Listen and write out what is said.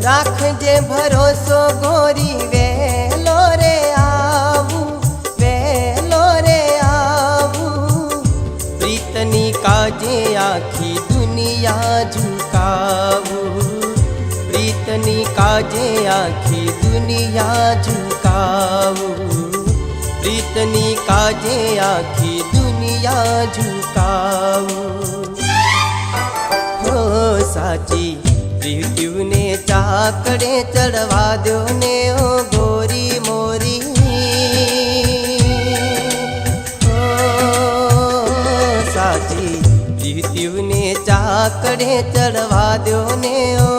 રાખજે ભરોસો ગોરી વેલો રે આવું, વેલો રે આવું। પ્રીતની કાજે આખી દુનિયા ઝુકાવું, પ્રીતની કાજે આખી દુનિયા ઝુકાવું, પ્રીતની કાજે આખી દુનિયા ઝુકાવું। હો સાચી મૃત્યુને ચાકડે ચડવા દો ને ઓ ગોરી મોરી, ઓ સાચી મૃત્યુને ચાકડે ચડવા દો ને ઓ